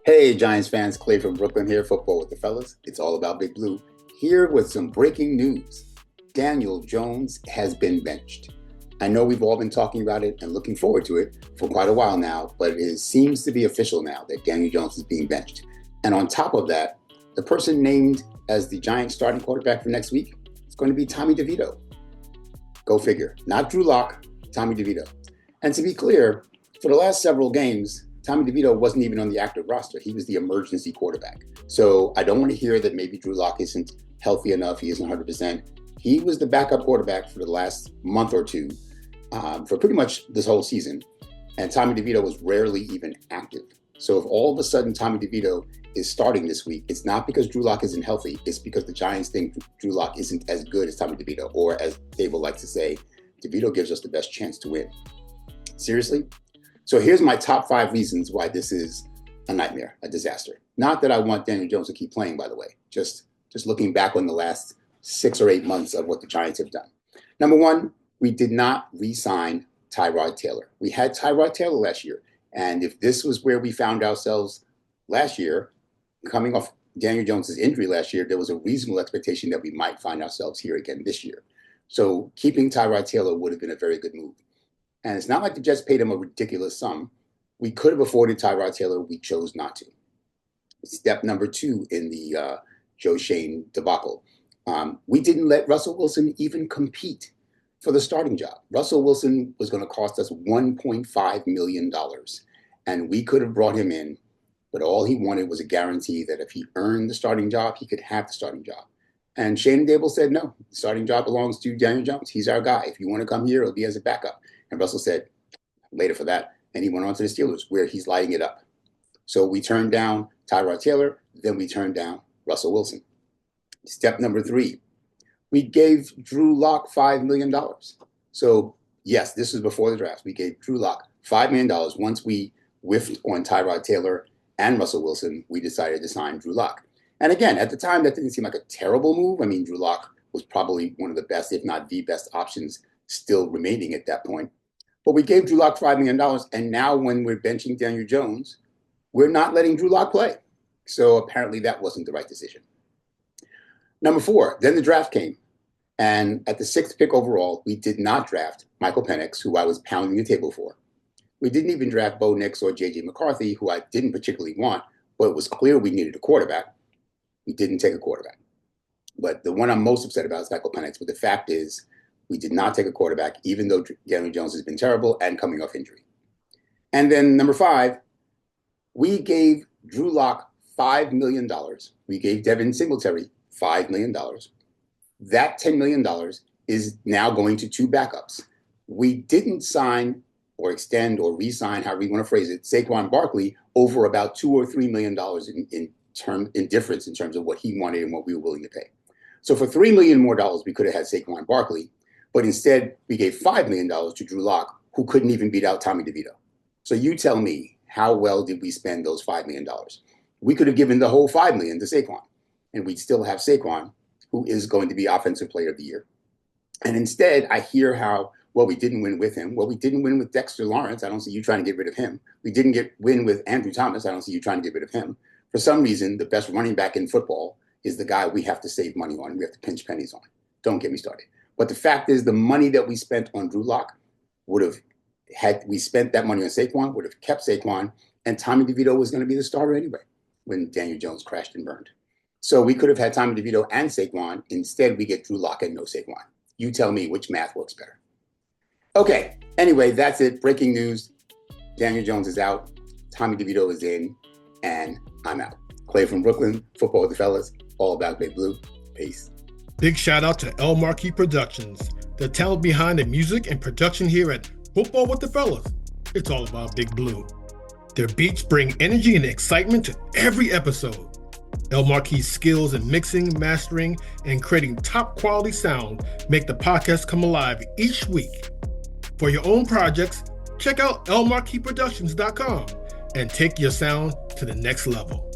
Hey, Giants fans, Clay from Brooklyn here, Football with the Fellas. It's all about Big Blue. Here with some breaking news. Daniel Jones has been benched. I know we've all been talking about it and looking forward to it for quite a while now, but it seems to be official now that Daniel Jones is being benched. And on top of that, the person named as the Giants starting quarterback for next week is going to be Tommy DeVito. Go figure. Not Drew Lock, Tommy DeVito. And to be clear, for the last several games, Tommy DeVito wasn't even on the active roster. He was the emergency quarterback. So I don't want to hear that maybe Drew Lock isn't healthy enough. He isn't 100%. He was the backup quarterback for the last month or two for pretty much this whole season. And Tommy DeVito was rarely even active. So if all of a sudden Tommy DeVito is starting this week, it's not because Drew Lock isn't healthy. It's because the Giants think Drew Lock isn't as good as Tommy DeVito, or as Dave would like to say, DeVito gives us the best chance to win. Seriously? So here's my top 5 reasons why this is a nightmare, a disaster. Not that I want Daniel Jones to keep playing, by the way. Just looking back on the last 6 or 8 months of what the Giants have done. Number one, we did not re-sign Tyrod Taylor. We had Tyrod Taylor last year. And if this was where we found ourselves last year, coming off Daniel Jones's injury last year, there was a reasonable expectation that we might find ourselves here again this year. So keeping Tyrod Taylor would have been a very good move. And it's not like the Jets paid him a ridiculous sum. We could have afforded Tyrod Taylor. We chose not to. Step number 2 in the Joe Schoen debacle. We didn't let Russell Wilson even compete for the starting job. Russell Wilson was going to cost us $1.5 million. And we could have brought him in, but all he wanted was a guarantee that if he earned the starting job, he could have the starting job. And Shane Dable said, no, the starting job belongs to Daniel Jones. He's our guy. If you want to come here, it'll be as a backup. And Russell said, later for that, and he went on to the Steelers, where he's lighting it up. So we turned down Tyrod Taylor, then we turned down Russell Wilson. Step number 3, we gave Drew Lock $5 million. So yes, this was before the draft. We gave Drew Lock $5 million. Once we whiffed on Tyrod Taylor and Russell Wilson, we decided to sign Drew Lock. And again, at the time, that didn't seem like a terrible move. I mean, Drew Lock was probably one of the best, if not the best options still remaining at that point. But we gave Drew Lock $5 million. And now when we're benching Daniel Jones, we're not letting Drew Lock play. So apparently that wasn't the right decision. Number 4, then the draft came. And at the 6th pick overall, we did not draft Michael Penix, who I was pounding the table for. We didn't even draft Bo Nix or J.J. McCarthy, who I didn't particularly want, but it was clear we needed a quarterback. We didn't take a quarterback. But the one I'm most upset about is Michael Penix. But the fact is, we did not take a quarterback, even though Daniel Jones has been terrible and coming off injury. And then number 5, we gave Drew Lock $5 million. We gave Devin Singletary $5 million. That $10 million is now going to 2 backups. We didn't sign or extend or re-sign, however you want to phrase it, Saquon Barkley over about $2 or $3 million in difference in terms of what he wanted and what we were willing to pay. So for $3 million more, we could have had Saquon Barkley. But instead, we gave $5 million to Drew Lock, who couldn't even beat out Tommy DeVito. So you tell me, how well did we spend those $5 million? We could have given the whole $5 million to Saquon, and we'd still have Saquon, who is going to be Offensive Player of the Year. And instead, I hear how, well, we didn't win with him. Well, we didn't win with Dexter Lawrence. I don't see you trying to get rid of him. We didn't win with Andrew Thomas. I don't see you trying to get rid of him. For some reason, the best running back in football is the guy we have to save money on. We have to pinch pennies on. Don't get me started. But the fact is, the money that we spent on Drew Lock would have, had we spent that money on Saquon, would have kept Saquon, and Tommy DeVito was going to be the starter anyway when Daniel Jones crashed and burned. So we could have had Tommy DeVito and Saquon. Instead, we get Drew Lock and no Saquon. You tell me which math works better. Okay, anyway, that's it. Breaking news. Daniel Jones is out. Tommy DeVito is in, and I'm out. Clay from Brooklyn, Football with the Fellas, all about Big Blue. Peace. Big shout out to El Marquis Productions, the talent behind the music and production here at Football with the Fellas. It's all about Big Blue. Their beats bring energy and excitement to every episode. El Marquis' skills in mixing, mastering, and creating top quality sound make the podcast come alive each week. For your own projects, check out elmarquisproductions.com and take your sound to the next level.